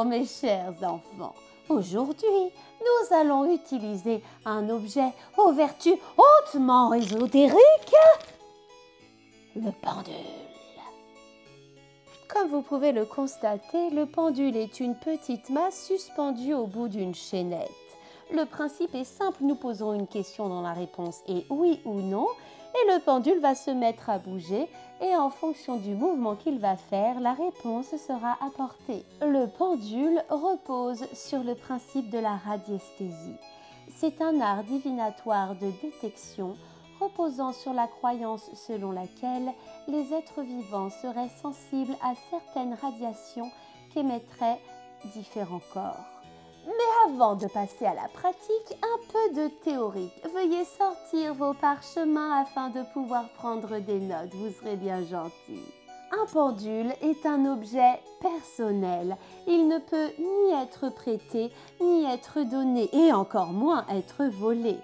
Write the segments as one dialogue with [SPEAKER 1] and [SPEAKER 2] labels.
[SPEAKER 1] Bonjour mes chers enfants. Aujourd'hui, nous allons utiliser un objet aux vertus hautement ésotériques, le pendule. Comme vous pouvez le constater, le pendule est une petite masse suspendue au bout d'une chaînette. Le principe est simple, nous posons une question dont la réponse est oui ou non, et le pendule va se mettre à bouger, et en fonction du mouvement qu'il va faire, la réponse sera apportée. Le pendule repose sur le principe de la radiesthésie. C'est un art divinatoire de détection reposant sur la croyance selon laquelle les êtres vivants seraient sensibles à certaines radiations qu'émettraient différents corps. Mais avant de passer à la pratique, un peu de théorique. Veuillez sortir vos parchemins afin de pouvoir prendre des notes, vous serez bien gentils. Un pendule est un objet personnel. Il ne peut ni être prêté, ni être donné, et encore moins être volé.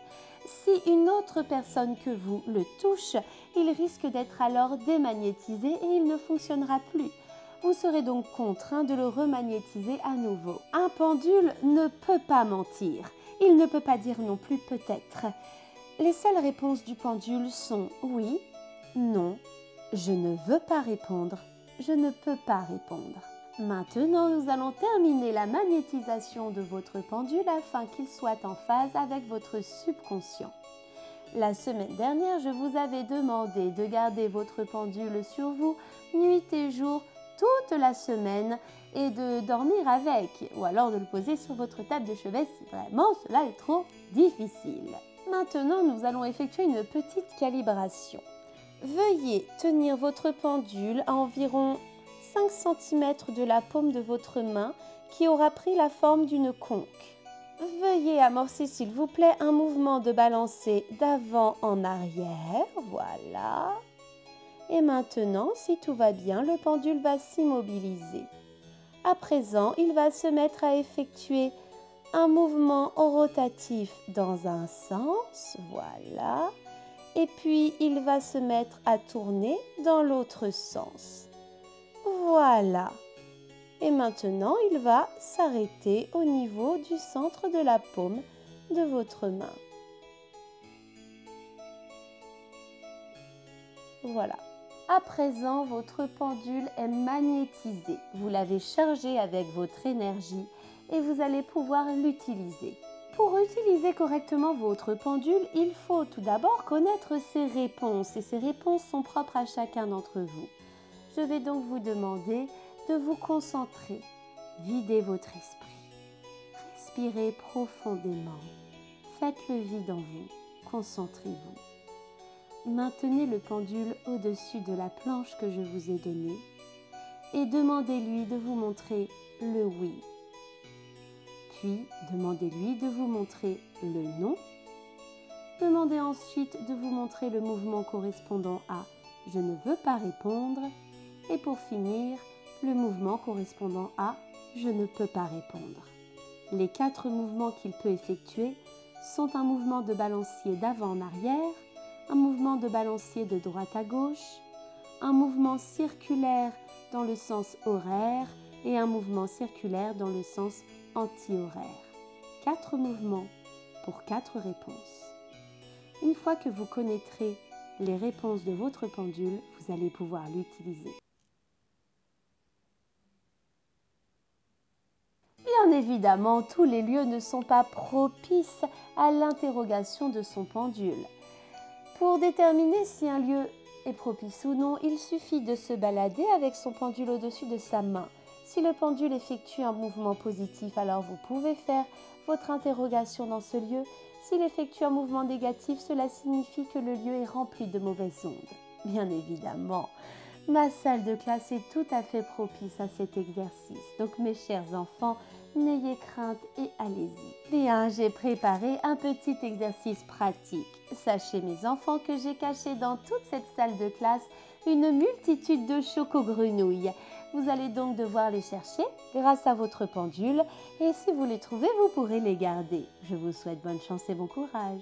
[SPEAKER 1] Si une autre personne que vous le touche, il risque d'être alors démagnétisé et il ne fonctionnera plus. Vous serez donc contraint de le remagnétiser à nouveau. Un pendule ne peut pas mentir. Il ne peut pas dire non plus peut-être. Les seules réponses du pendule sont oui, non, je ne veux pas répondre, je ne peux pas répondre. Maintenant, nous allons terminer la magnétisation de votre pendule afin qu'il soit en phase avec votre subconscient. La semaine dernière, je vous avais demandé de garder votre pendule sur vous nuit et jour toute la semaine et de dormir avec, ou alors de le poser sur votre table de chevet si vraiment cela est trop difficile. Maintenant, nous allons effectuer une petite calibration. Veuillez tenir votre pendule à environ 5 cm de la paume de votre main qui aura pris la forme d'une conque. Veuillez amorcer s'il vous plaît un mouvement de balancé d'avant en arrière, voilà. Et maintenant, si tout va bien, le pendule va s'immobiliser. À présent, il va se mettre à effectuer un mouvement rotatif dans un sens, voilà. Et puis, il va se mettre à tourner dans l'autre sens. Voilà. Et maintenant, il va s'arrêter au niveau du centre de la paume de votre main. Voilà. À présent, votre pendule est magnétisé. Vous l'avez chargé avec votre énergie et vous allez pouvoir l'utiliser. Pour utiliser correctement votre pendule, il faut tout d'abord connaître ses réponses et ces réponses sont propres à chacun d'entre vous. Je vais donc vous demander de vous concentrer. Videz votre esprit. Respirez profondément. Faites le vide en vous. Concentrez-vous. Maintenez le pendule au-dessus de la planche que je vous ai donnée et demandez-lui de vous montrer le oui. Puis, demandez-lui de vous montrer le non. Demandez ensuite de vous montrer le mouvement correspondant à « je ne veux pas répondre » et pour finir, le mouvement correspondant à « je ne peux pas répondre ». Les 4 mouvements qu'il peut effectuer sont un mouvement de balancier d'avant en arrière, un mouvement de balancier de droite à gauche, un mouvement circulaire dans le sens horaire et un mouvement circulaire dans le sens anti-horaire. 4 mouvements pour 4 réponses. Une fois que vous connaîtrez les réponses de votre pendule, vous allez pouvoir l'utiliser. Bien évidemment, tous les lieux ne sont pas propices à l'interrogation de son pendule. Pour déterminer si un lieu est propice ou non, il suffit de se balader avec son pendule au-dessus de sa main. Si le pendule effectue un mouvement positif, alors vous pouvez faire votre interrogation dans ce lieu. S'il effectue un mouvement négatif, cela signifie que le lieu est rempli de mauvaises ondes. Bien évidemment, ma salle de classe est tout à fait propice à cet exercice. Donc mes chers enfants, n'ayez crainte et allez-y. Bien, j'ai préparé un petit exercice pratique. Sachez mes enfants que j'ai caché dans toute cette salle de classe une multitude de choco-grenouilles. Vous allez donc devoir les chercher grâce à votre pendule et si vous les trouvez, vous pourrez les garder. Je vous souhaite bonne chance et bon courage.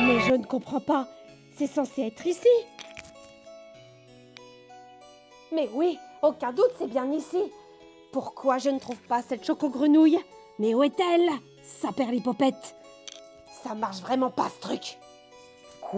[SPEAKER 2] Mais je ne comprends pas. C'est censé être ici. Mais oui, aucun doute, c'est bien ici. Pourquoi je ne trouve pas cette choco-grenouille? Mais où est-elle? Saperlipopette. Ça marche vraiment pas ce truc.